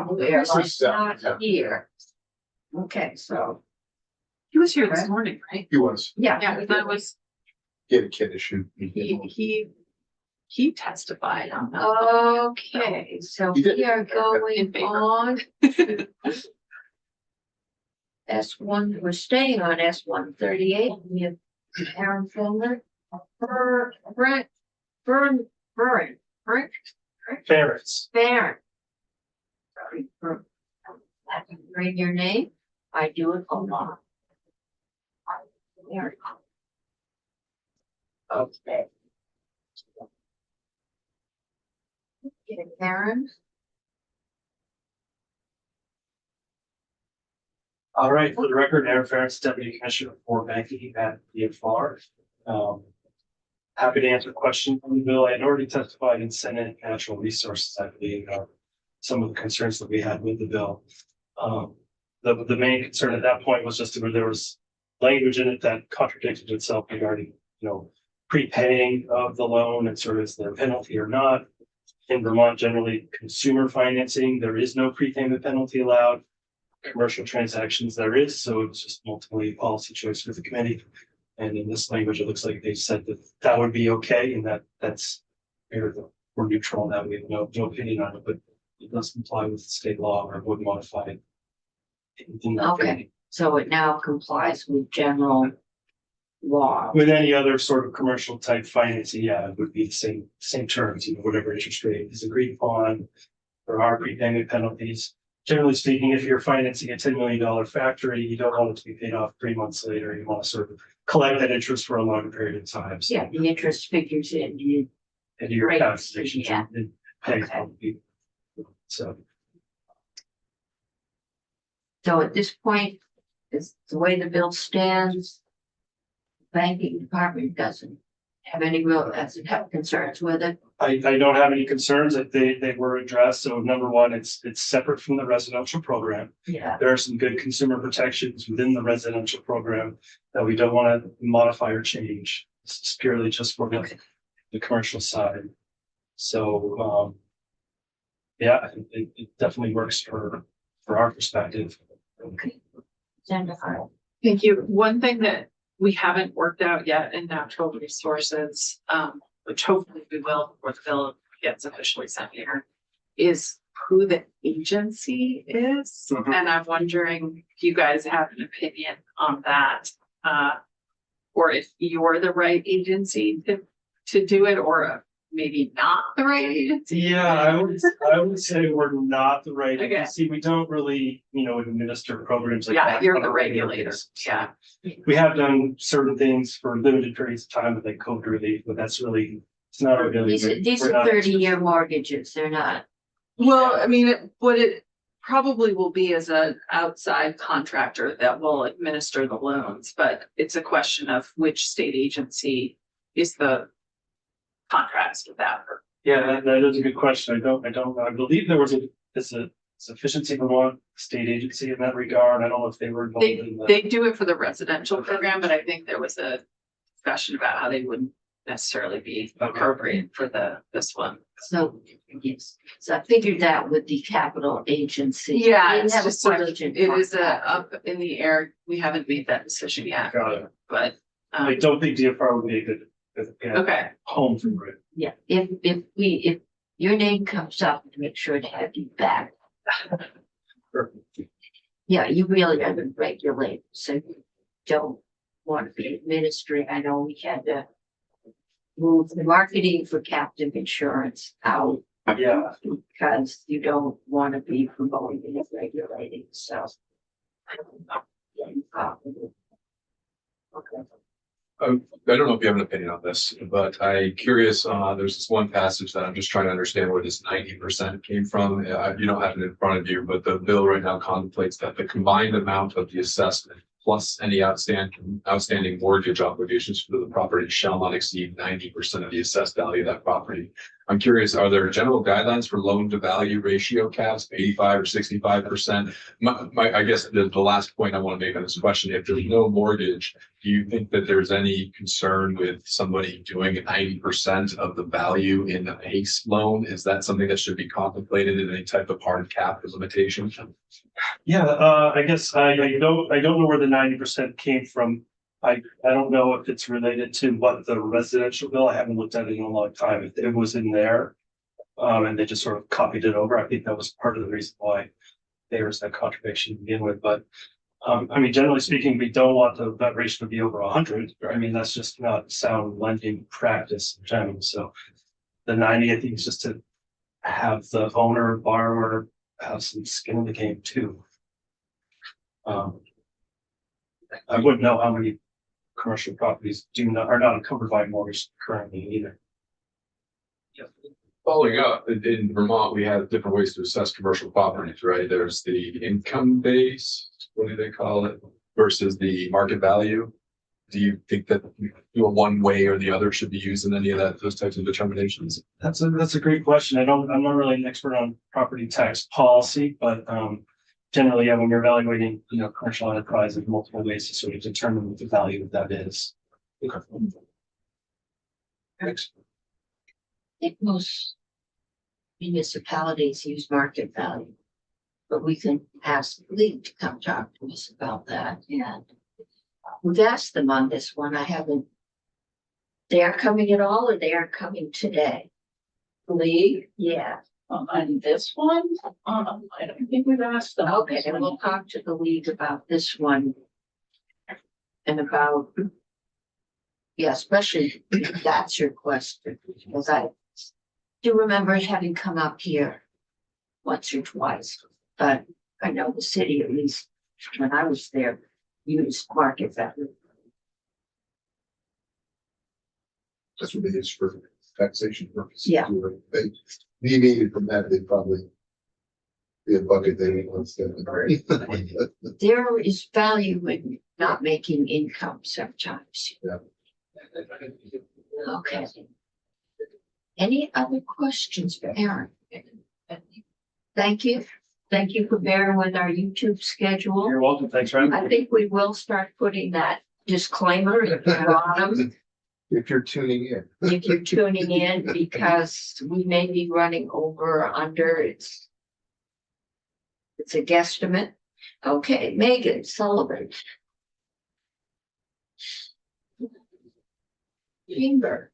Where, This like, is, not yeah. here. Okay, so, He was here this morning, right? He was, yeah. Yeah, that was, he had a kid issue. he testified on that. Okay, so You did. we are In going favor. on. S1, we're staying on S138. We have Aaron Fulmer. Brent, Ferrets. Barron. Sorry for reading your name. I do it a lot. Aaron. Okay. Okay, Aaron. All right, for the record, Aaron Ferris, Deputy Commissioner for Banking at DFR. Happy to answer questions on the bill. I had already testified in Senate Natural Resources, I believe, some of the concerns that we had with the bill. The main concern at that point was just where there was language in it that contradicted itself regarding, prepaying of the loan and sort of is there a penalty or not. In Vermont, generally consumer financing, there is no prepayment penalty allowed. Commercial transactions there is, so it's just ultimately a policy choice for the committee. And in this language, it looks like they said that that would be okay, and that's we're neutral on that. We have no opinion on it, but it does comply with state law or would modify it. in that Okay. opinion. So it now complies with general law. With any other sort of commercial type financing, yeah, it would be the same terms, whatever interest rate is agreed upon. There are prepayment penalties. Generally speaking, if you're financing a $10 million factory, you don't want it to be paid off 3 months later. You want to sort of collect that interest for a longer period of time. So Yeah, the interest figures in. into your Right. calculations Yeah. and pay. Okay. So So at this point, is the way the bill stands, banking department doesn't have concerns with it. I don't have any concerns that they were addressed. So number one, it's separate from the residential program. Yeah. There are some good consumer protections within the residential program that we don't want to modify or change. This is purely just for the commercial side. So, yeah, I think it definitely works for our perspective. Okay. Jennifer. Thank you. One thing that we haven't worked out yet in natural resources, which hopefully we will before the bill gets officially sent here, is who the agency is. Mhm. And I'm wondering if you guys have an opinion on that. Or if you're the right agency to do it, or maybe not the right agency. Yeah, I would say we're not the right Okay. agency. We don't really, administer programs like Yeah, that. you're on the a regular regulator. basis. Yeah. We have done certain things for limited periods of time with like COVID relief, but it's not our ability. These are 30-year mortgages. They're not. Well, I mean, what it probably will be is an outside contractor that will administer the loans, but it's a question of which state agency is the contracts with that. Yeah, that is a good question. I don't know. I believe there was a sufficiency Vermont state agency in that regard. I don't know if they were involved in that. They do it for the residential program, but I think there was a discussion about how they wouldn't necessarily be appropriate for this one. So, yes. So I figured that with the capital agency. Yeah, They didn't it's have a just sort of, question it on is that. up in the air. We haven't made that decision yet, Got it. but, I don't think DFR would be a good okay. home for it. Yeah, if your name comes up, make sure to have you back. Perfect. Yeah, you really are the regulator, so you don't want to be administering. I know we had to move the marketing for captive insurance out Yeah, because you don't want to be promoting and regulating, so. Okay. I don't know if you have an opinion on this, but I'm curious, there's this one passage that I'm just trying to understand where this 90% came from. You don't have it in front of you, but the bill right now contemplates that the combined amount of the assessment plus any outstanding mortgage obligations for the property shall not exceed 90% of the assessed value of that property. I'm curious, are there general guidelines for loan to value ratio caps, 85 or 65%? I guess the last point I want to make on this question, if there's no mortgage, do you think that there's any concern with somebody doing 90% of the value in a PACE loan? Is that something that should be contemplated in any type of hard cap limitation? Yeah, I guess I don't know where the 90% came from. I don't know if it's related to what the residential bill, I haven't looked at it in a long time. If it was in there, and they just sort of copied it over. I think that was part of the reason why there was that contradiction to begin with. But I mean, generally speaking, we don't want that ratio to be over 100. I mean, that's just not sound lending practice in general. So the 90, I think, is just to have the owner, borrower have some skin in the game too. I wouldn't know how many commercial properties are not covered by mortgage currently either. Following up, in Vermont, we have different ways to assess commercial properties, right? There's the income base, what do they call it, versus the market value. Do you think that one way or the other should be used in any of those types of determinations? That's a great question. I'm not really an expert on property tax policy, but generally, yeah, when you're evaluating, commercial enterprise, there's multiple ways to sort of determine what the value of that is. Okay. Thanks. I think most municipalities use market value, but we can ask the league to come talk to us about that. And we've asked them on this one. They aren't coming at all, or they aren't coming today. League Yeah. on this one, I don't think we've asked them. Okay, then we'll talk to the league about this one. And about, yeah, especially if that's your question, because I do remember it having come up here once or twice, but I know the city, at least when I was there, used market value. That's what it is for taxation purposes. Yeah. They deviated from that, they'd probably be a bucket they didn't want to step in. There is value in not making income sometimes. Yeah. Okay. Any other questions for Aaron? Thank you. Thank you for bearing with our YouTube schedule. You're welcome. Thanks for having me. I think we will start putting that disclaimer at the bottom If you're tuning in. if you're tuning in, because we may be running over or under. It's a guesstimate. Okay, Megan Sullivan. Chamber.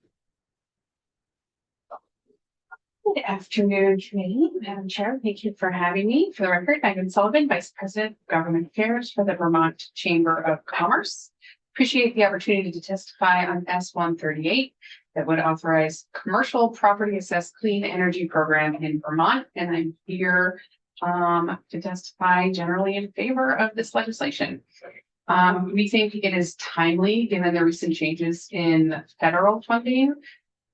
Good afternoon, committee. Madam Chair, thank you for having me. For the record, Megan Sullivan, Vice President of Government Affairs for the Vermont Chamber of Commerce. Appreciate the opportunity to testify on S-138 that would authorize commercial property assessed clean energy program in Vermont. And I'm here to testify generally in favor of this legislation. We think it is timely given the recent changes in federal funding.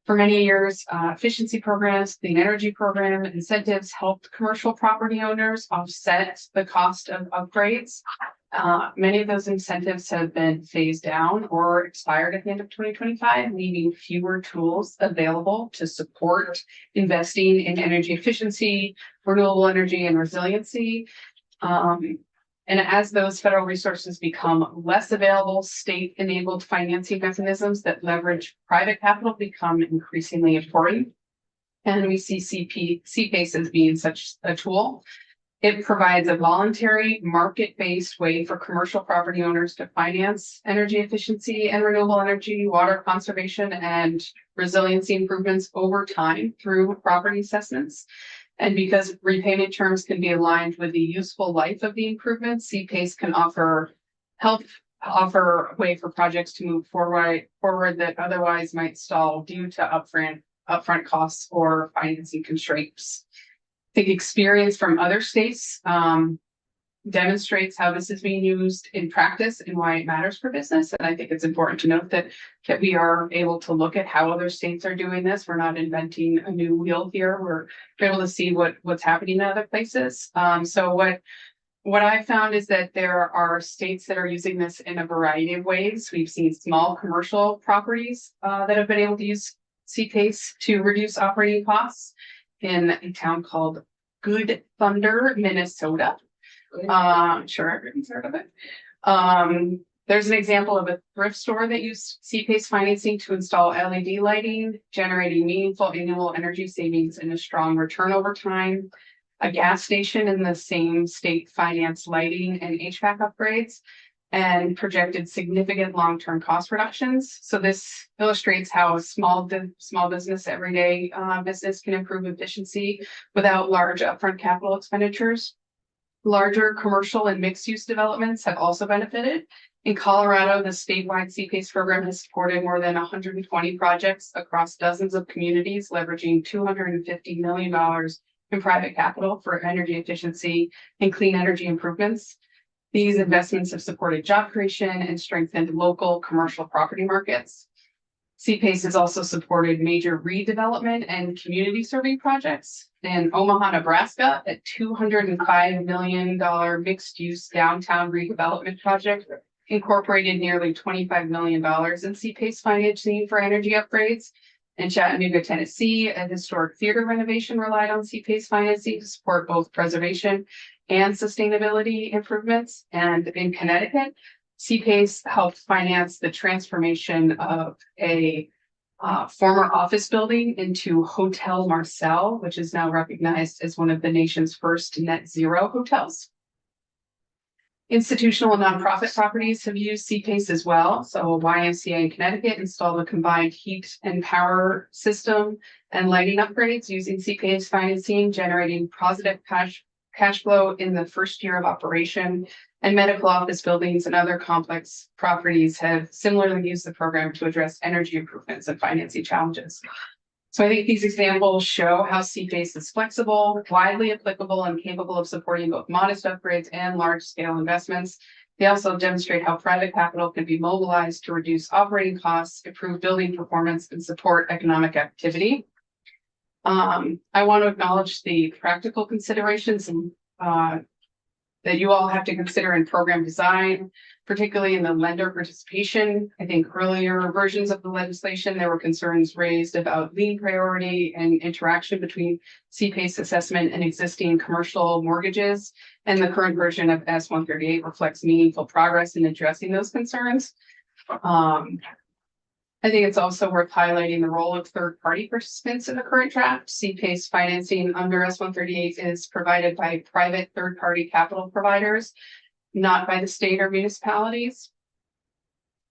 For many years, efficiency programs, clean energy program incentives helped commercial property owners offset the cost of upgrades. Many of those incentives have been phased down or expired at the end of 2025, leaving fewer tools available to support investing in energy efficiency, renewable energy, and resiliency. And as those federal resources become less available, state-enabled financing mechanisms that leverage private capital become increasingly important. And we see CPACE as being such a tool. It provides a voluntary, market-based way for commercial property owners to finance energy efficiency and renewable energy, water conservation, and resiliency improvements over time through property assessments. And because repayment terms can be aligned with the useful life of the improvements, CPACE can offer a way for projects to move forward that otherwise might stall due to upfront costs or financing constraints. I think experience from other states demonstrates how this is being used in practice and why it matters for business. And I think it's important to note that we are able to look at how other states are doing this. We're not inventing a new wheel here. We're able to see what's happening in other places. So what I found is that there are states that are using this in a variety of ways. We've seen small commercial properties that have been able to use CPACE to reduce operating costs in a town called Good Thunder, Minnesota. I'm sure everyone's heard of it. There's an example of a thrift store that used CPACE financing to install LED lighting, generating meaningful annual energy savings and a strong return over time. A gas station in the same state financed lighting and HVAC upgrades and projected significant long-term cost reductions. So this illustrates how a small business, everyday business can improve efficiency without large upfront capital expenditures. Larger commercial and mixed-use developments have also benefited. In Colorado, the statewide CPACE program has supported more than 120 projects across dozens of communities, leveraging $250 million in private capital for energy efficiency and clean energy improvements. These investments have supported job creation and strengthened local commercial property markets. CPACE has also supported major redevelopment and community serving projects. In Omaha, Nebraska, a $205 million mixed-use downtown redevelopment project incorporated nearly $25 million in CPACE financing for energy upgrades. In Chattanooga, Tennessee, a historic theater renovation relied on CPACE financing to support both preservation and sustainability improvements. And in Connecticut, CPACE helped finance the transformation of a former office building into Hotel Marcel, which is now recognized as one of the nation's first net zero hotels. Institutional and nonprofit properties have used CPACE as well. So YMCA in Connecticut installed a combined heat and power system and lighting upgrades using CPACE financing, generating positive cash flow in the first year of operation. And medical office buildings and other complex properties have similarly used the program to address energy improvements and financing challenges. So I think these examples show how CPACE is flexible, widely applicable, and capable of supporting both modest upgrades and large-scale investments. They also demonstrate how private capital can be mobilized to reduce operating costs, improve building performance, and support economic activity. I want to acknowledge the practical considerations and that you all have to consider in program design, particularly in the lender participation. I think earlier versions of the legislation, there were concerns raised about lien priority and interaction between CPACE assessment and existing commercial mortgages. And the current version of S-138 reflects meaningful progress in addressing those concerns. I think it's also worth highlighting the role of third-party participants in the current draft. CPACE financing under S-138 is provided by private third-party capital providers, not by the state or municipalities.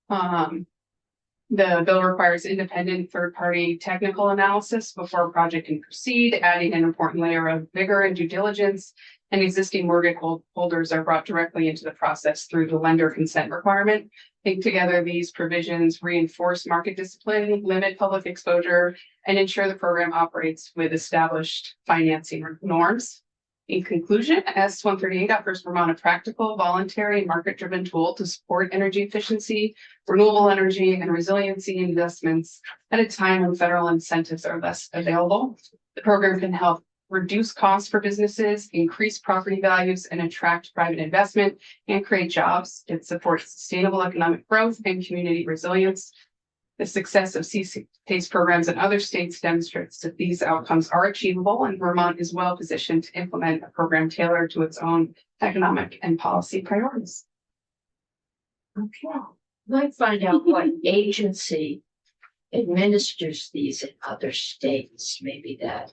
The bill requires independent third-party technical analysis before a project can proceed, adding an important layer of vigor and due diligence. And existing mortgage holders are brought directly into the process through the lender consent requirement. I think together these provisions reinforce market discipline, limit public exposure, and ensure the program operates with established financing norms. In conclusion, S-138 offers Vermont a practical, voluntary, and market-driven tool to support energy efficiency, renewable energy, and resiliency investments at a time when federal incentives are less available. The program can help reduce costs for businesses, increase property values, and attract private investment and create jobs. It supports sustainable economic growth and community resilience. The success of CPACE programs in other states demonstrates that these outcomes are achievable, and Vermont is well positioned to implement a program tailored to its own economic and policy priorities. Okay, might find out what agency administers these in other states, maybe that.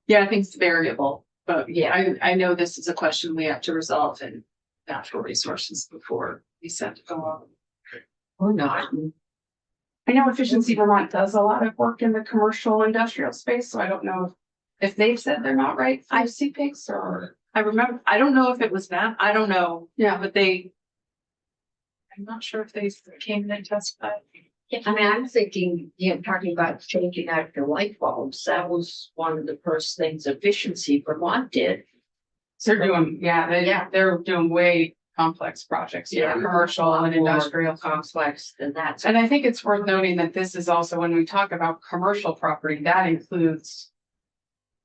Yeah, I think it's variable, but Yeah. I know this is a question we have to resolve in natural resources before we send it along. Or not. I know Efficiency Vermont does a lot of work in the commercial industrial space, so I don't know if they've said they're not right for CPACE or. I remember, I don't know if it was that, I don't know, Yeah, but I'm not sure if they came in and testified. Yeah, I mean, I'm thinking, talking about changing out the light bulbs, that was one of the first things Efficiency Vermont did. they're doing, they're doing way complex projects, commercial and industrial. Complex than that. And I think it's worth noting that this is also, when we talk about commercial property, that includes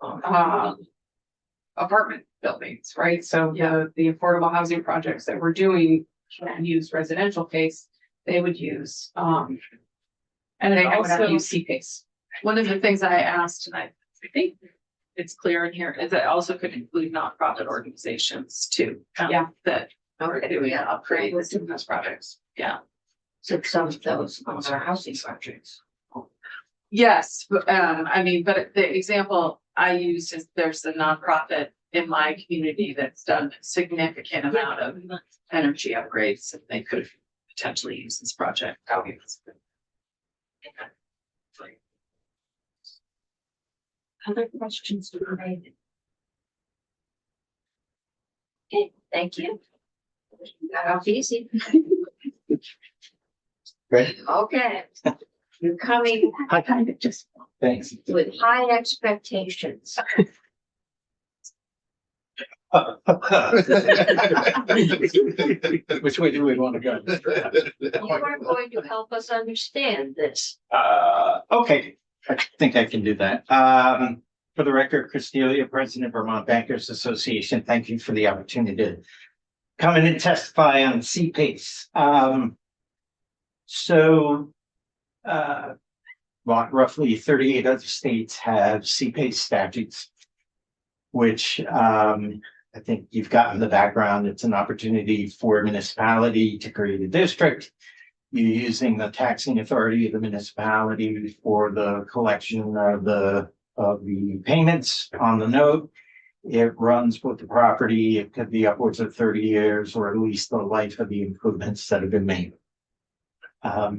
apartment buildings, right? So Yeah. the affordable housing projects that we're doing can use residential pace, they would use, and And they it would have to also, use C-PACE. one of the things I asked, and I think it's clear in here, is that also could include nonprofit organizations too. Yeah. That are Okay, doing yeah. upgrades in those projects. Yeah. So some of those on our housing projects. Yes, but, I mean, but the example I used is there's a nonprofit in my community that's done a significant amount of energy upgrades that they could potentially use this project. Other questions to be made? Okay, thank you. Got off easy. Great. Okay. You're coming I kind of just, thanks. with high expectations. Which way do we want to go? You are going to help us understand this. Okay, I think I can do that. For the record, Chris Delia, President, Vermont Bankers Association, thank you for the opportunity to come in and testify on CPACE. Well, roughly 38 other states have CPACE statutes, which I think you've gotten the background. It's an opportunity for a municipality to create a district. You're using the taxing authority of the municipality for the collection of the payments on the note. It runs with the property. It could be upwards of 30 years, or at least the life of the improvements that have been made. I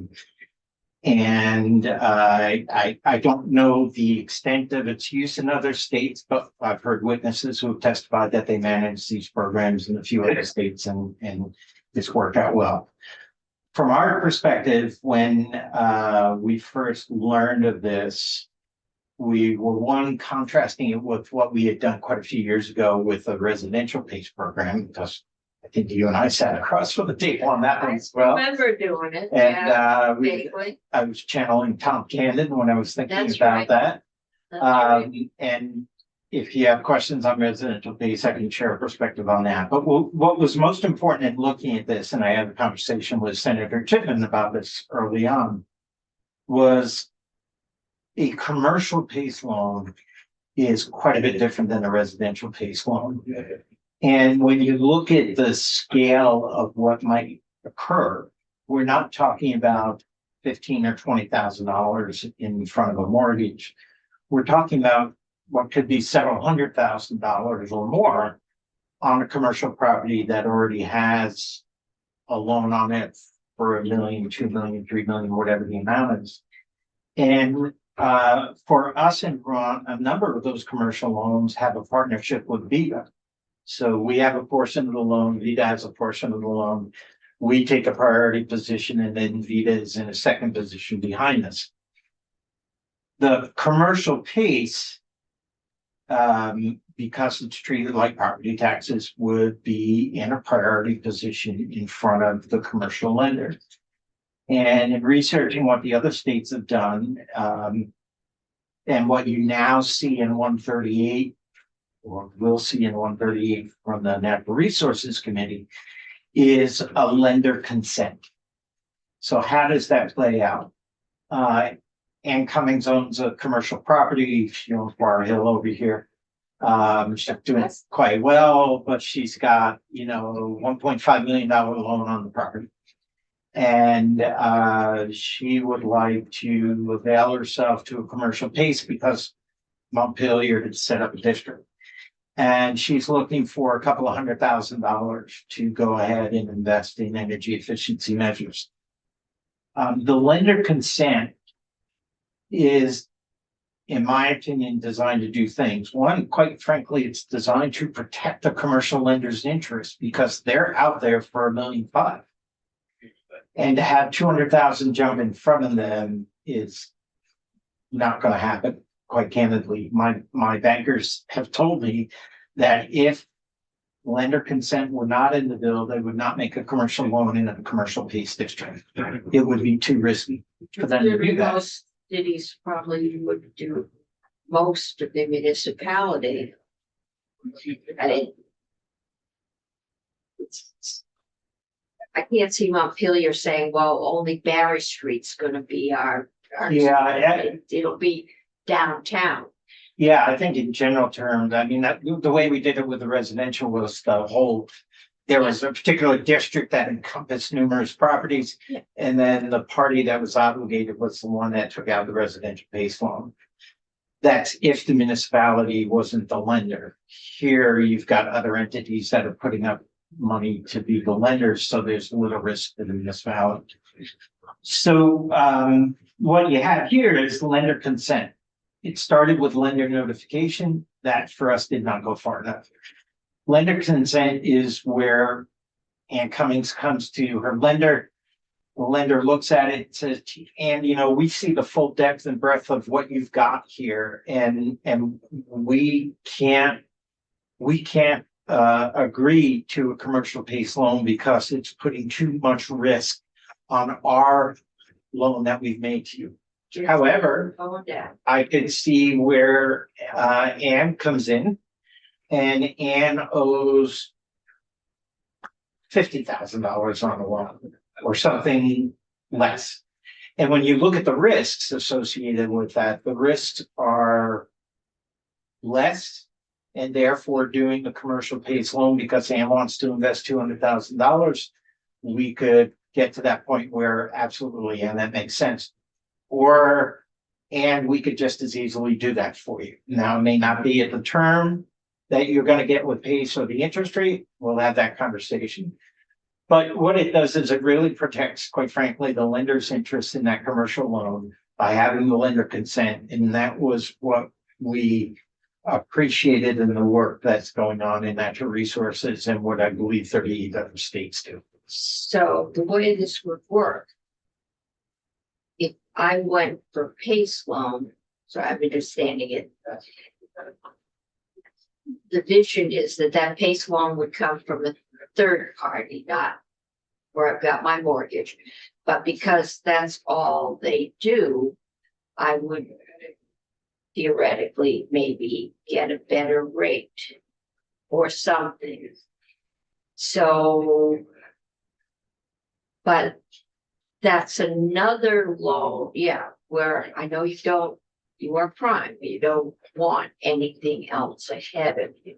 don't know the extent of its use in other states, but I've heard witnesses who have testified that they manage these programs in a few other states, and it's worked out well. From our perspective, when we first learned of this, we were contrasting it with what we had done quite a few years ago with a residential PACE program, because I think you and I sat across from the table on that one I as well. remember doing it. And Vaguely. I was channeling Tom Candon when I was thinking That's about right. that. That's right. And if you have questions on residential PACE, I can share a perspective on that. But what was most important in looking at this, and I had a conversation with Senator Chipman about this early on, was a commercial PACE loan is quite a bit different than a residential PACE loan. And when you look at the scale of what might occur, we're not talking about $15,000 or $20,000 in front of a mortgage. We're talking about what could be several $100,000 or more on a commercial property that already has a loan on it for $1 million, $2 million, $3 million, whatever the amount is. And for us in Vermont, a number of those commercial loans have a partnership with Vita. So we have a portion of the loan, Vita has a portion of the loan. We take a priority position, and then Vita is in a second position behind us. The commercial PACE, because it's treated like property taxes, would be in a priority position in front of the commercial lender. And in researching what the other states have done, and what you now see in 138, or will see in 138 from the Natural Resources Committee, is a lender consent. So how does that play out? Ann Cummings owns a commercial property. She owns Bar Hill over here. She's doing quite well, but she's got, a $1.5 million loan on the property. And she would like to avail herself to a commercial PACE because Montpelier had set up a district. And she's looking for a couple of $100,000 to go ahead and invest in energy efficiency measures. The lender consent is, in my opinion, designed to do things. One, quite frankly, it's designed to protect the commercial lender's interest because they're out there for $1.5 million. And to have 200,000 jump in front of them is not going to happen. Quite candidly, my bankers have told me that if lender consent were not in the bill, they would not make a commercial loan in a commercial PACE district. It would be too risky for them to do that. Most cities probably would do most of the municipality. I mean, I can't see Montpelier saying, well, only Barry Street's gonna be our. Yeah, It'll be downtown. Yeah, I think in general terms, I mean, that, the way we did it with the residential was the whole. There was a particular district that encompassed numerous properties. Yeah. And then the party that was obligated was the one that took out the residential base loan. That's if the municipality wasn't the lender. Here, you've got other entities that are putting up money to be the lenders, so there's a little risk to the municipality. So, what you have here is lender consent. It started with lender notification. That for us did not go far enough. Lender consent is where Ann Cummings comes to her lender. The lender looks at it, says, and you know, we see the full depth and breadth of what you've got here, and we can't agree to a commercial PACE loan because it's putting too much risk on our loan that we've made to you. However, Going down. I could see where Ann comes in, and Ann owes $50,000 on a loan or something less. And when you look at the risks associated with that, the risks are less, and therefore doing the commercial PACE loan because Ann wants to invest $200,000, we could get to that point where absolutely, and that makes sense. Or, and we could just as easily do that for you. Now, it may not be at the term that you're gonna get with PACE or the interest rate. We'll have that conversation. But what it does is it really protects, quite frankly, the lender's interest in that commercial loan by having the lender consent. And that was what we appreciated in the work that's going on in natural resources and what I believe 38 other states do. So the way this would work. If I went for PACE loan, so I'm understanding it. The vision is that that PACE loan would come from a third party, not where I've got my mortgage. But because that's all they do, I would theoretically maybe get a better rate or something. So, but that's another loan, yeah, where I know you are prime, you don't want anything else ahead of you.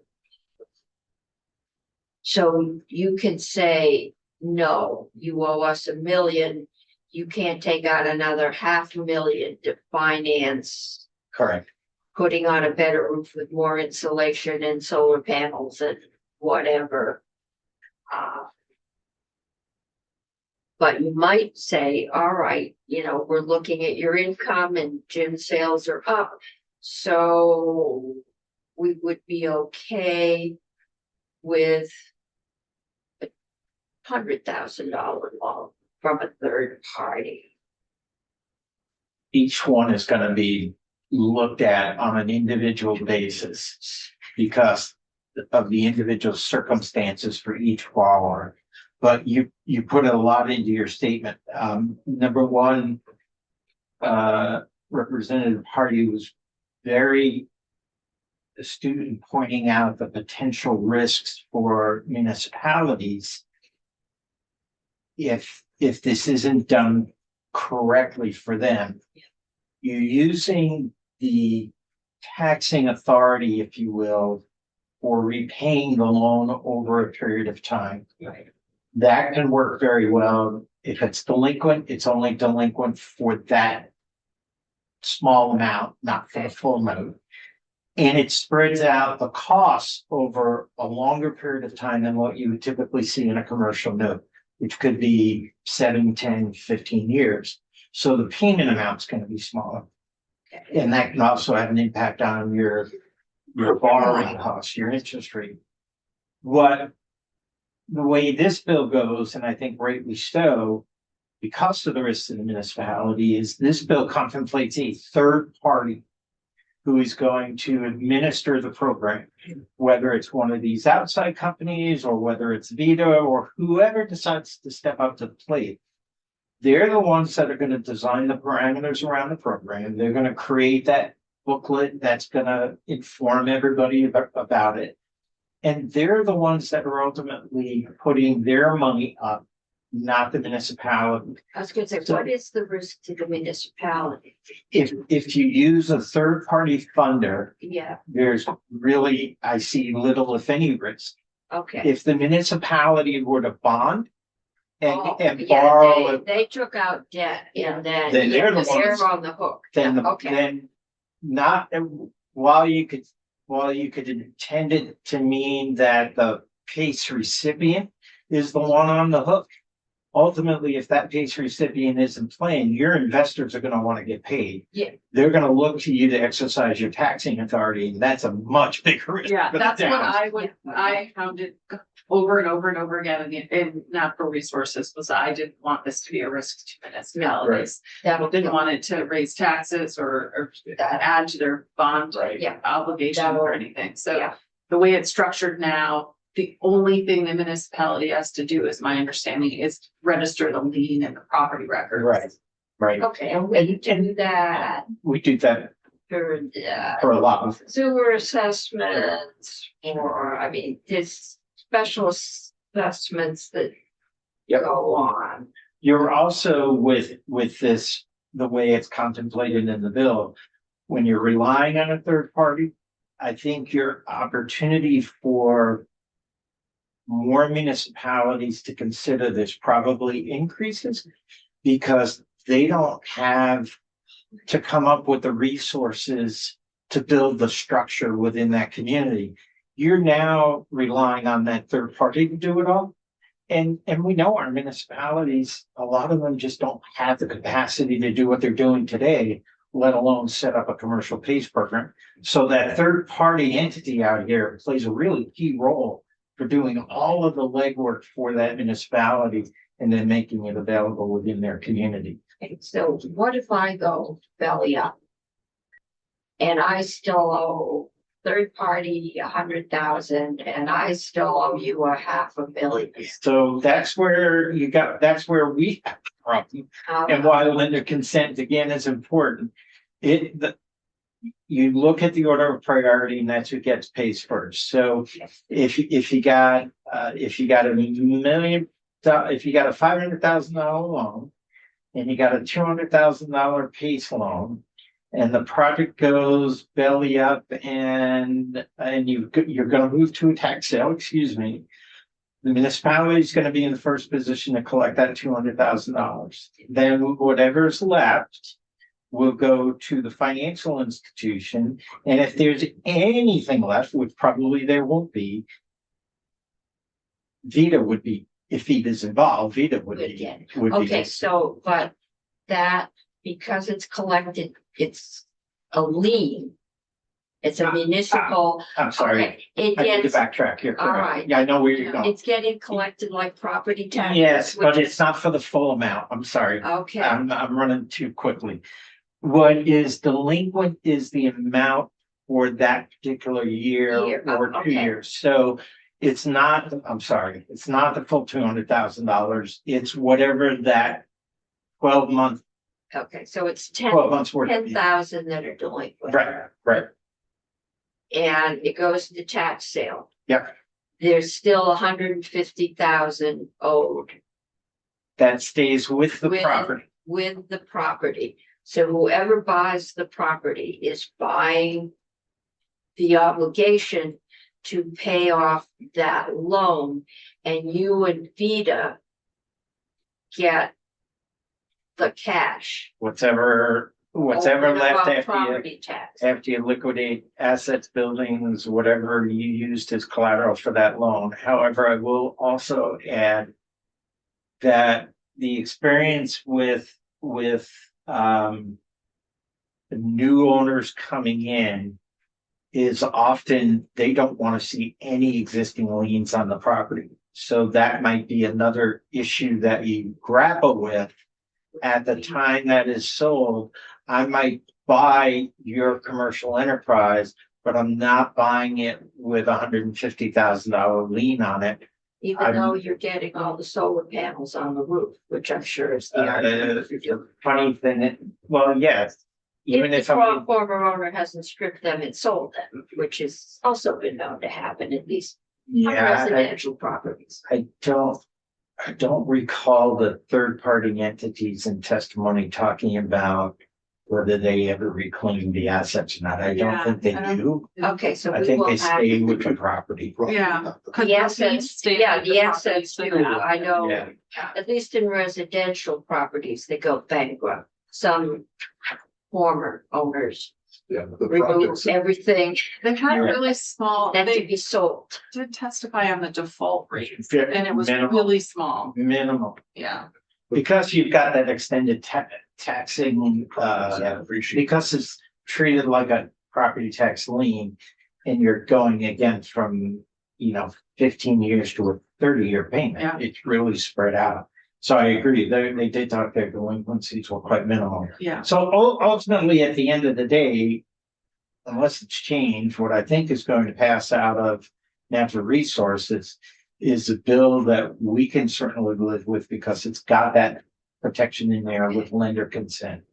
So you can say, no, you owe us $1 million, you can't take out another $500,000 to finance Correct. putting on a better roof with more insulation and solar panels and whatever. But you might say, all right, you know, we're looking at your income and gym sales are up. So we would be okay with a $100,000 loan from a third party. Each one is gonna be looked at on an individual basis because of the individual circumstances for each borrower. But you put a lot into your statement. Number one, Representative Hardy was very astute in pointing out the potential risks for municipalities if this isn't done correctly for them. You're using the taxing authority, if you will, for repaying the loan over a period of time. Right. That can work very well. If it's delinquent, it's only delinquent for that small amount, not for the full note. And it spreads out the costs over a longer period of time than what you would typically see in a commercial note, which could be 7, 10, 15 years. So the payment amount's going to be smaller. And that can also have an impact on your borrowing costs, your interest rate. The way this bill goes, and I think rightly so, because of the risks of the municipality, is this bill contemplates a third party who is going to administer the program, whether it's one of these outside companies or whether it's Vita or whoever decides to step up to the plate. They're the ones that are going to design the parameters around the program. They're going to create that booklet that's going to inform everybody about it. And they're the ones that are ultimately putting their money up, not the municipality. I was gonna say, what is the risk to the municipality? If you use a third party funder, Yeah, there's really, I see little if any risk. okay. If the municipality were to bond Oh, and yeah, borrow, they took out debt and then Then they're the they're ones- on the hook. then, Okay. then not, while you could intend it to mean that the PACE recipient is the one on the hook. Ultimately, if that PACE recipient isn't playing, your investors are gonna wanna get paid. Yeah. They're gonna look to you to exercise your taxing authority, and that's a much bigger risk. Yeah, for the that's what town. I would, I found it over and over and over again in natural resources was I didn't want this to be a risk to municipalities. That'll Didn't want it to raise taxes or add to their bond Right. Yeah. obligation or anything. So Yeah. the way it's structured now, the only thing the municipality has to do, is my understanding, is register the lien in the property records. Right, right. Okay, and we do that We do that for for a lot of, sewer assessments or, I mean, there's special assessments that Yep. go on. you're also with this, the way it's contemplated in the bill. When you're relying on a third party, I think your opportunity for more municipalities to consider this probably increases because they don't have to come up with the resources to build the structure within that community. You're now relying on that third party to do it all. And we know our municipalities, a lot of them just don't have the capacity to do what they're doing today, let alone set up a commercial PACE program. So that third party entity out here plays a really key role for doing all of the legwork for that municipality and then making it available within their community. Okay, so what if I go belly up? And I still owe third party 100,000 and I still owe you $500,000. So that's where that's where we have a problem. And why lender consent again is important. You look at the order of priority and that's who gets paid first. So if you got a $500,000 loan and you got a $200,000 PACE loan and the project goes belly up and you're gonna move to a tax sale, excuse me. The municipality is gonna be in the first position to collect that $200,000. Then whatever's left will go to the financial institution. And if there's anything left, which probably there won't be, Vita would be, if Vita's involved, Vita would be. Okay, so, but that, because it's collected, it's a lien. It's a municipal. I'm sorry, Okay, it I need to gets, backtrack here. all right. Yeah, I know where you're going. it's getting collected like property taxes. Yes, but which- it's not for the full amount. I'm sorry. Okay, I'm running too quickly. What is delinquent is the amount for that particular year Year, or 2 okay. years. So it's not, I'm sorry, it's not the full $200,000. It's whatever that 12 okay, so it's 12 months worth. of- 10,000 that are delinquent. Right, right. And it goes to tax sale. Yep. There's still 150,000 owed That stays with the With- property. with the property. So whoever buys the property is buying the obligation to pay off that loan, and you and Vita get the cash. Whatever over and left above after you. property tax. After you liquidate assets, buildings, whatever you used as collateral for that loan. However, I will also add that the experience with the new owners coming in is often they don't want to see any existing liens on the property. So that might be another issue that you grapple with at the time that is sold. I might buy your commercial enterprise, but I'm not buying it with $150,000 lien on it. Even though you're getting all the solar panels on the roof, which I'm sure is the argument. Funny thing, well, yes. Even If if the I'm, former owner hasn't stripped them and sold them, which has also been known to happen, at least Yeah, residential properties. I don't recall the third-party entities in testimony talking about whether they ever reclaim the assets or not. I don't Yeah, think they I don't- do. Okay, so I we think will they have. stay with the property. Yeah. Could The the assets, fees stay yeah, with the property assets so do, that- I know, Yeah. at least in residential properties, they go bankrupt. Some former owners Yeah, the remove projects. everything They had Yeah. really small, that to they be sold. did testify on the default rate Very and it was minimal. really small. Minimal, Yeah. because you've got that extended taxing, Appreciate. because it's treated like a property tax lien. And you're going again from, 15 years to a 30-year payment. Yeah. It's really spread out. So I agree, they did talk their delinquencies were quite minimal. Yeah. So ultimately, at the end of the day, unless it's changed, what I think is going to pass out of natural resources is a bill that we can certainly live with because it's got that protection in there with lender consent.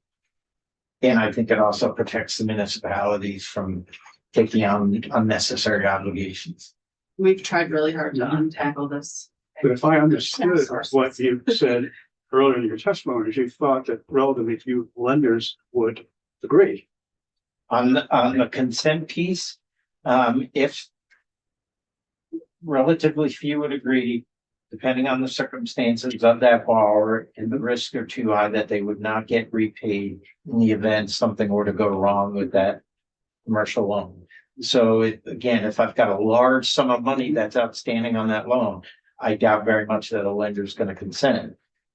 And I think it also protects the municipalities from taking on unnecessary obligations. We've tried really hard to untangle this. But if I understood Sources. what you said earlier in your testimony, you thought that relatively few lenders would agree. On the consent piece, if relatively few would agree, depending on the circumstances of that borrower and the risks are too high that they would not get repaid in the event something were to go wrong with that commercial loan. So again, if I've got a large sum of money that's outstanding on that loan, I doubt very much that a lender is going to consent.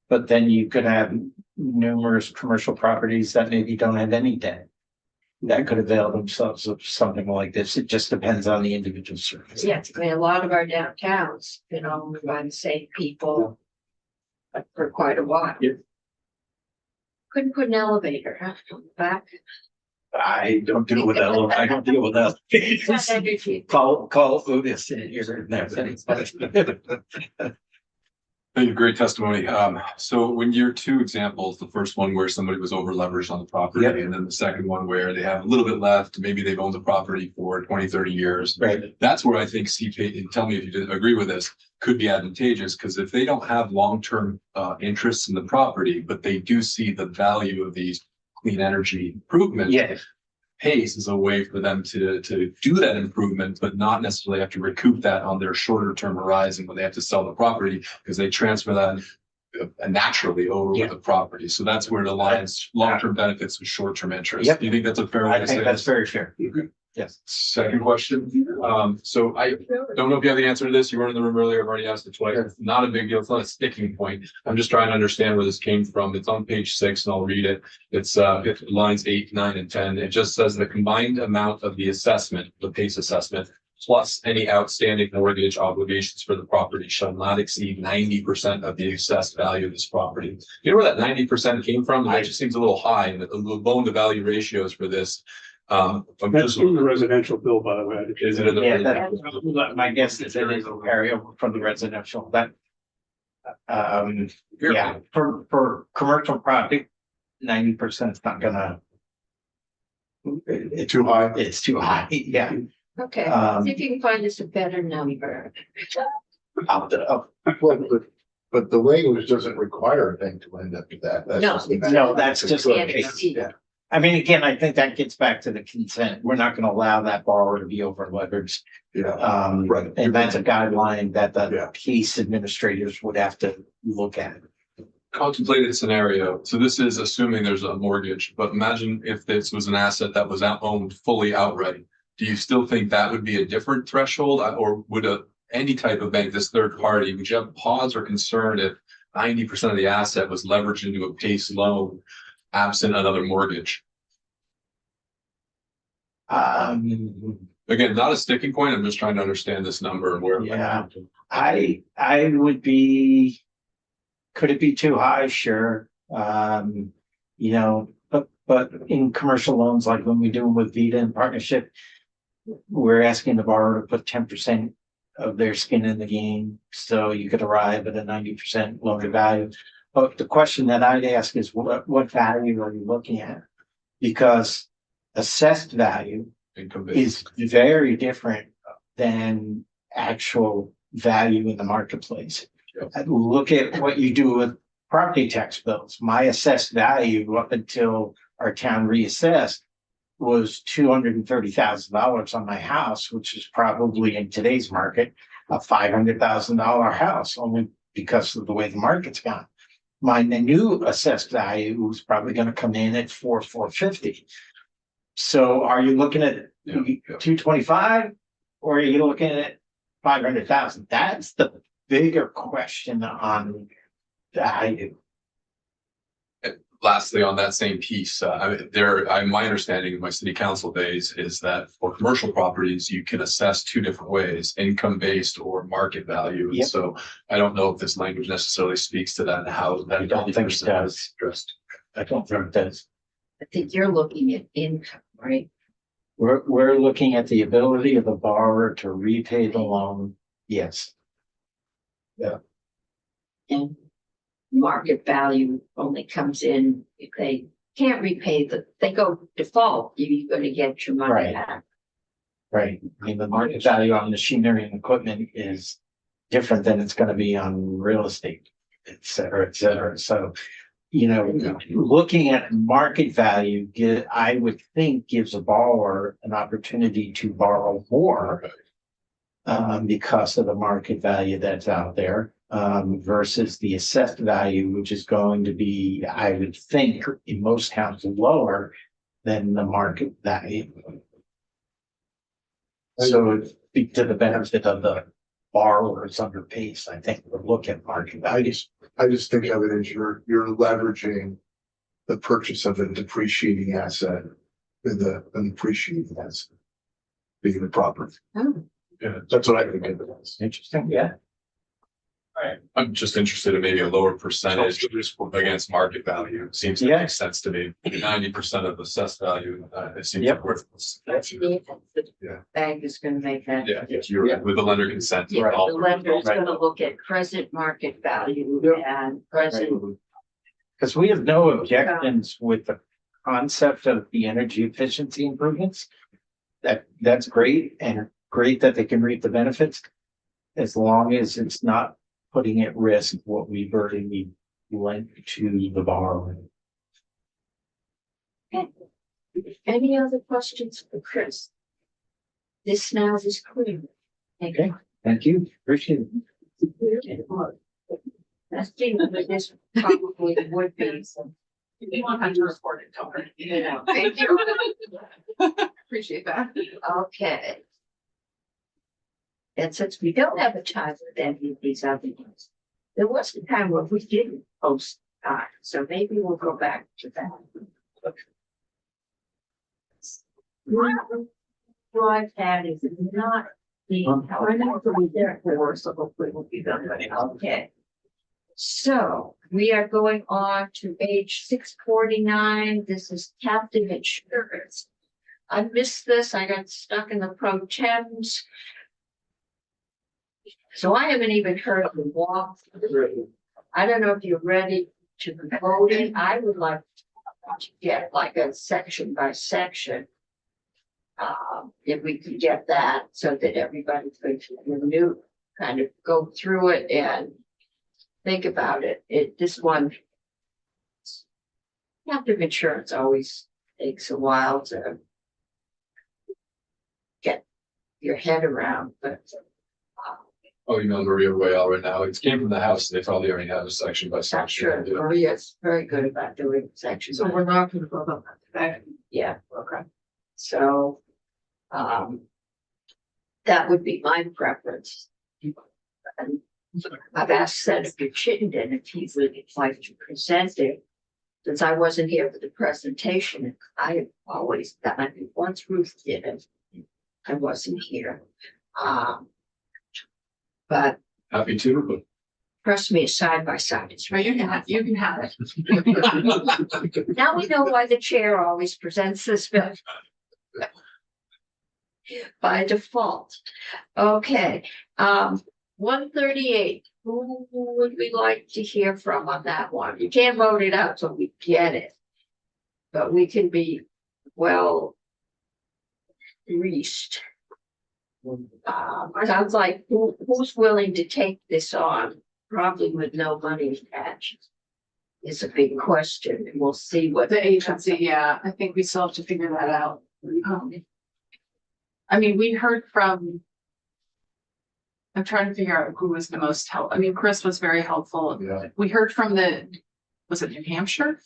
But then you could have numerous commercial properties that maybe don't have any debt that could avail themselves of something like this. It just depends on the individual circumstance. Yes, I mean, a lot of our downtowns, owned by the same people. But for quite a while. Yeah. Couldn't put an elevator, huh, back. I don't deal with that. I don't deal with that. Not energy. Call Otis and you're there. Thank you, great testimony. So when your two examples, the first one where somebody was over leveraged on the property, Yep. and then the second one where they have a little bit left, maybe they've owned the property for 20, 30 years. Right. That's where I think CPA, and tell me if you did agree with this, could be advantageous, because if they don't have long-term interests in the property, but they do see the value of these clean energy improvements. Yeah. PACE is a way for them to do that improvement, but not necessarily have to recoup that on their shorter term horizon when they have to sell the property, because they transfer that naturally over with the property. So that's where the lines, long-term benefits with short-term interest. Yep. Do you think that's a fair way I to say think that's this? very fair. Yes. Second question. So I don't know if you have the answer to this. You weren't in the room earlier. I've already asked it twice. It's not a big deal. It's not a sticking point. I'm just trying to understand where this came from. It's on page 6 and I'll read it. It's lines 8, 9, and 10. It just says the combined amount of the assessment, the PACE assessment, plus any outstanding mortgage obligations for the property shall not exceed 90% of the assessed value of this property. You know where that 90% came from? That just seems a little high, and the loan to value ratios for this. I'm That's just, in the residential bill, by the way. is it in the? Yeah, my guess is it is a carryover from the residential that. Yeah, for commercial property, 90% is not gonna. It's Too high. It's too high, yeah. Okay, see if you can find us a better number. But the language doesn't require a bank to end up to that. That's No. just- No, that's just Can't okay. exceed. Yeah. I mean, again, I think that gets back to the consent. We're not gonna allow that borrower to be over leveraged. Yeah, right. And that's a guideline that the Yeah. case administrators would have to look at. Contemplated scenario. So this is assuming there's a mortgage, but imagine if this was an asset that was owned fully outright. Do you still think that would be a different threshold, or would any type of bank, this third party, would you have pause or concern if 90% of the asset was leveraged into a PACE loan absent another mortgage? Again, not a sticking point. I'm just trying to understand this number and where. Yeah. I would be, could it be too high? Sure. But in commercial loans, like when we do them with Vita in partnership, we're asking the borrower to put 10% of their skin in the game. So you could arrive at a 90% loan to value. But the question that I'd ask is what value are you looking at? Because assessed value Income base. is very different than actual value in the marketplace. Yep. Look at what you do with property tax bills. My assessed value up until our town reassessed was $230,000 on my house, which is probably in today's market, a $500,000 house, only because of the way the market's gone. My new assessed value is probably going to come in at 450. So are you looking at Yeah, yeah. 225 or are you looking at 500,000? That's the bigger question on value. Lastly, on that same piece, my understanding of my city council days is that for commercial properties, you can assess two different ways, income-based or market value. And Yep. so I don't know if this language necessarily speaks to that and how that. I don't think it does. Addressed. I don't think it does. I think you're looking at income, right? We're looking at the ability of the borrower to repay the loan. Yes. And market value only comes in if they can't repay they go default, you're gonna get your money Right. back. Right. I mean, the market value on machinery and equipment is different than it's gonna be on real estate, et cetera, et cetera. So, you know, looking at market value, I would think gives a borrower an opportunity to borrow more because of the market value that's out there, versus the assessed value, which is going to be, I would think, in most towns lower than the market value. So it'd be to the benefit of the borrowers under pace, I think, to look at market values. I just think of it as you're leveraging the purchase of a depreciating asset with an appreciating asset. Being the property. Oh. Yeah. That's what I think of it as. Interesting, yeah. I'm just interested in maybe a lower percentage against market value. It seems to Yeah. make sense to me. 90% of assessed value, it seems Yep. worthless. That's the Yeah. bank is gonna make that. Yeah, you're with the lender consent. Yeah, Right. the lender is Right. gonna look at present market value and present. Because we have no objections with the concept of the energy efficiency improvements. That's great and great that they can reap the benefits. As long as it's not putting at risk what we've already lent to the borrower. Any other questions for Chris? This now is clear. Thank you. Thank you, appreciate it. I think that this probably would be some. You want to report it, don't worry. Thank you. Appreciate that. Okay. And since we don't have a time with any of these other ones, there was a time where we didn't post, so maybe we'll go back to that. What I've had is not being, I know to be there for, so hopefully we'll be done, but okay. So we are going on to page 649. This is captive insurance. I missed this. I got stuck in the pro tems. So I haven't even heard the walk through. I don't know if you're ready to vote it. I would like to get like a section by section. If we could get that so that everybody could renew, kind of go through it and think about it. This one. Captive insurance always takes a while to get your head around, but. Oh, you know Maria Royale right now. It came from the house. They probably already have a section by Not section. sure, Yeah. Maria's very good about doing sections. So we're not gonna vote on that today. Yeah, Okay. so, that would be my preference. And I've asked Senator Chittenden if he would like to present it. Since I wasn't here for the presentation, I have always done it. Once Ruth did it, I wasn't here. But Happy to, but trust me, it's side by side. It's Well, really you can have it. Now we know why the chair always presents this bill. By default. Okay, 138, who would we like to hear from on that one? You can't vote it out till we get it. But we can be well greased. Sounds like who's willing to take this on, probably with no money attached. Is a big question, and we'll see what. The agency, yeah, I think we still have to figure that out. I mean, we heard from. I'm trying to figure out who was the most help. I mean, Chris was very helpful. Yeah. We heard from was it New Hampshire?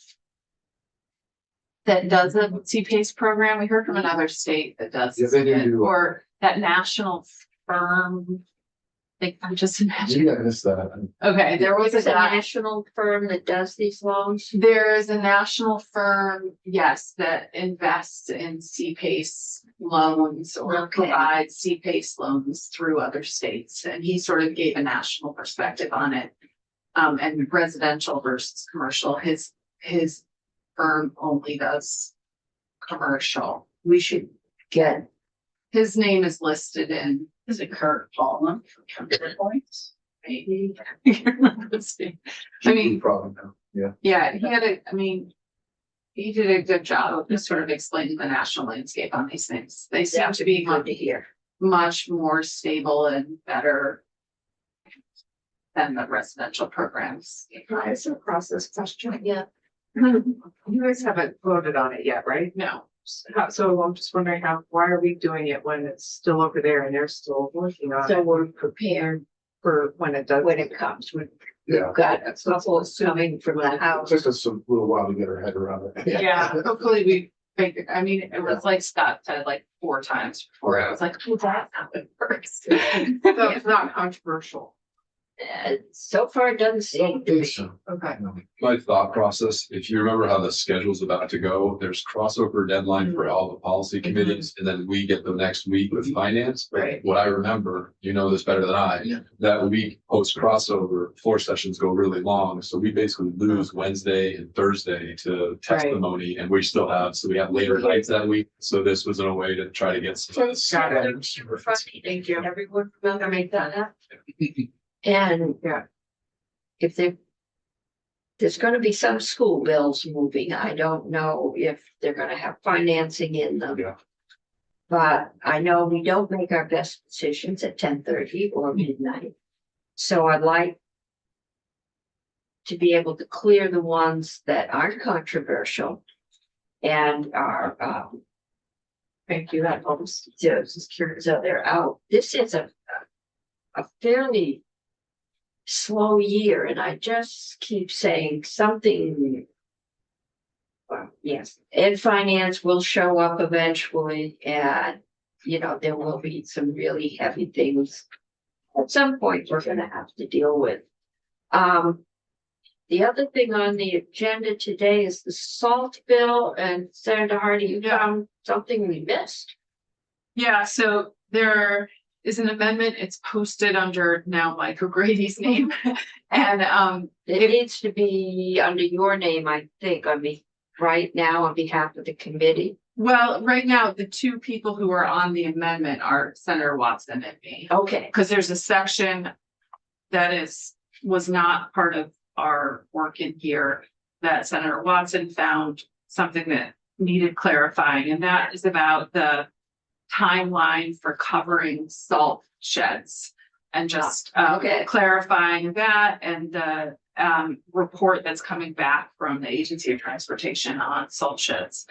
That does a CPACE program. We heard from another state that does. Yeah, they it, do. Or that national firm. I'm just imagining. Gee, I missed that. Okay, there was There's a guy. national firm that does these loans. There is a national firm, yes, that invests in CPACE loans or Okay. provides CPACE loans through other states. And he sort of gave a national perspective on it. And residential versus commercial, his firm only does commercial. We should get, His name is listed in, is it Kurt Ballman from Counterpoint? Maybe. I can't remember his name. I mean, Problem now, yeah. yeah, he did a good job of just sort of explaining the national landscape on these things. They seem to be good to hear. much more stable and better than the residential programs. It's a process question. Yeah. You guys haven't voted on it yet, right? No, So I'm just wondering why are we doing it when it's still over there and they're still working on So it we're prepared for when it does? when it comes. We've Yeah. got a couple coming from the It house. took us a little while to get our head around it. yeah, hopefully we figure, I mean, it was like Scott said like 4 times before. I was like, oh, that happened first. So it's not controversial. So far, it doesn't seem to be. So, Okay. My thought process, if you remember how the schedule's about to go, there's crossover deadline for all the policy committees, and then we get the next week with finance. Right. What I remember, you know this better than I, Yeah. that week post crossover, 4 sessions go really long, so we basically lose Wednesday and Thursday to testimony, and we still have, so we have later nights that week, so this was a way to try to get some. of this- Got it. Thank you. Everyone remember make that up. And Yeah. if there's gonna be some school bills moving, I don't know if they're gonna have financing in them. Yeah. But I know we don't make our best decisions at 10:30 or midnight. So I'd like to be able to clear the ones that aren't controversial and are, Thank you. That helps. so they're out. This is a fairly slow year, and I just keep saying something. Well, yes, and finance will show up eventually, and there will be some really heavy things at some point we're gonna have to deal with. The other thing on the agenda today is the salt bill, and Senator Hardy, you found something we missed. Yeah, so there is an amendment. It's posted under now Mike O'Grady's name. And It needs to be under your name, I think, right now on behalf of the committee. well, right now, the 2 people who are on the amendment are Senator Watson and me. Okay, Because there's a section that was not part of our work in here that Senator Watson found something that needed clarifying, and that is about the timeline for covering salt sheds and just Okay. clarifying that and the report that's coming back from the Agency of Transportation on salt sheds.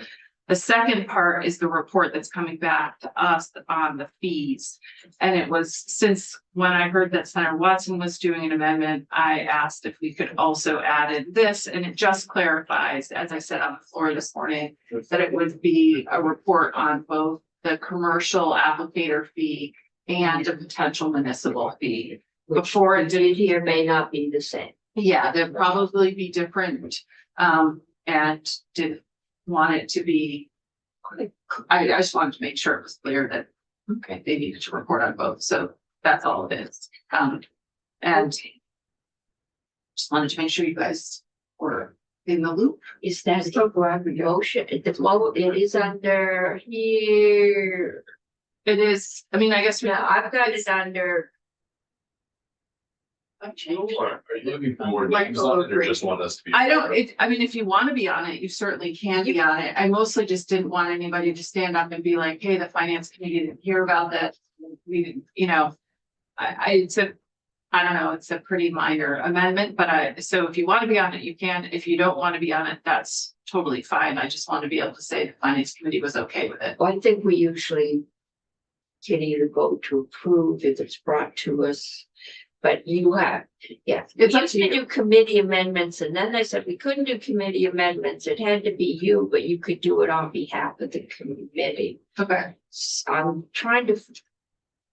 The second part is the report that's coming back to us on the fees. And it was since when I heard that Senator Watson was doing an amendment, I asked if we could also add in this, and it just clarifies, as I said on the floor this morning, that it would be a report on both the commercial applicator fee and a potential municipal fee. Before it did, here may not be the same. yeah, there'd probably be different, and did want it to be. I just wanted to make sure it was clear that, okay, they needed to report on both, so that's all it is. And just wanted to make sure you guys were in the loop. Is that the motion? It is under here. It is, I mean, I guess we. No, I've got it under. I've changed it. Are you looking for more names on it or just want us to be? I don't, I mean, if you want to be on it, you certainly can be on it. I mostly just didn't want anybody to stand up and be like, hey, the finance committee didn't hear about that. we, you know, it's a, I don't know, it's a pretty minor amendment, but so if you want to be on it, you can. If you don't want to be on it, that's totally fine. I just want to be able to say the finance committee was okay with it. Well, I think we usually can either vote to approve if it's brought to us. But you have, yeah, we It's up used to to you. do committee amendments, and then they said we couldn't do committee amendments. It had to be you, but you could do it on behalf of the committee. Okay. I'm trying to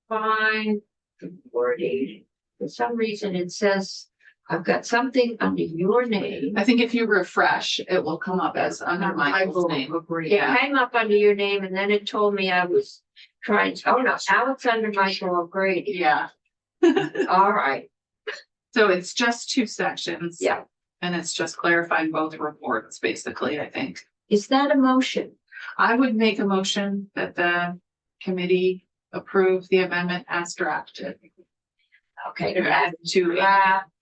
find the wording. For some reason, it says I've got something under your name. I think if you refresh, it will come up as under Michael's name. It Yeah. came up under your name, and then it told me I was trying, oh no, now it's under Michael O'Grady. Yeah. All right, So it's just two sections. yeah. And it's just clarifying both reports, basically, I think. Is that a motion? I would make a motion that the committee approve the amendment as drafted. Okay.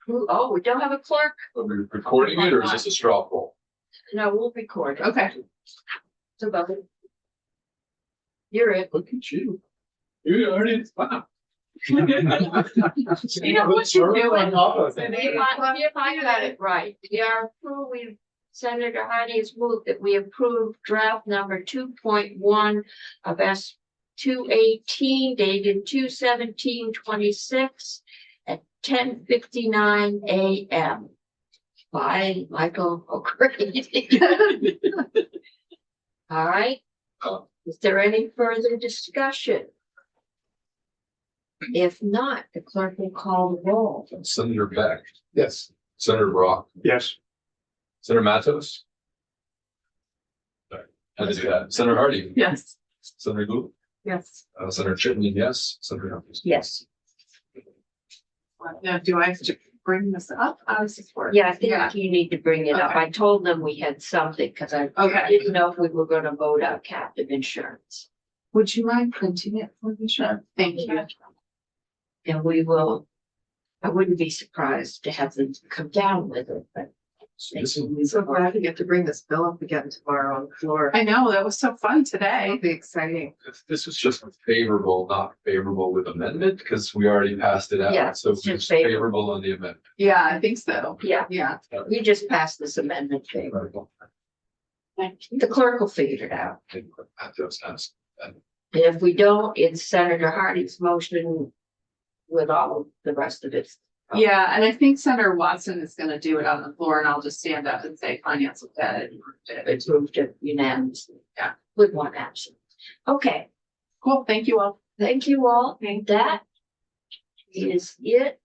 Oh, we don't have a clerk? Are we recording it or is this a straw poll? No, we'll record it. Okay. So, Bubba. You're it. Look at you. You already, wow. You know what you're doing. If I got it right, we are approving, Senator Hardy has moved that we approve draft number 2.1 of S 218 dated 2/17/26 at 10:59 a.m. by Michael O'Grady. All right. Is there any further discussion? If not, the clerk will call the roll. Senator Beck, Yes. Senator Brock, Yes. Senator Matos. Sorry, had to do that. Senator Hardy, Yes. Senator Gould, Yes. Senator Chipman, yes, Senator Humphries. Yes. Now, do I have to bring this up? I was support. Yeah, I think you need to bring it up. Okay. I told them we had something because I Okay. didn't know if we were gonna vote out captive insurance. Would you mind printing it for me? Sure. Thank you. And we will, I wouldn't be surprised to have them come down with it, but. So this is- I'm so glad to get to bring this bill up again tomorrow on the floor. I know, that was so fun today. It'll be exciting. This was just favorable, not favorable with amendment, because we already passed it out. Yeah, So it's just it's favorable. favorable on the amendment. Yeah, I think so. Yeah, Yeah. we just passed this amendment favor. The clerk will figure it out. Matos has. And if we don't, it's Senator Hardy's motion with all the rest of it. Yeah, and I think Senator Watson is gonna do it on the floor and I'll just stand up and say finance looked at it and approved it. It's moved it unanimously. Yeah. With one absent. Okay, Cool, thank you all. thank you all. And that is it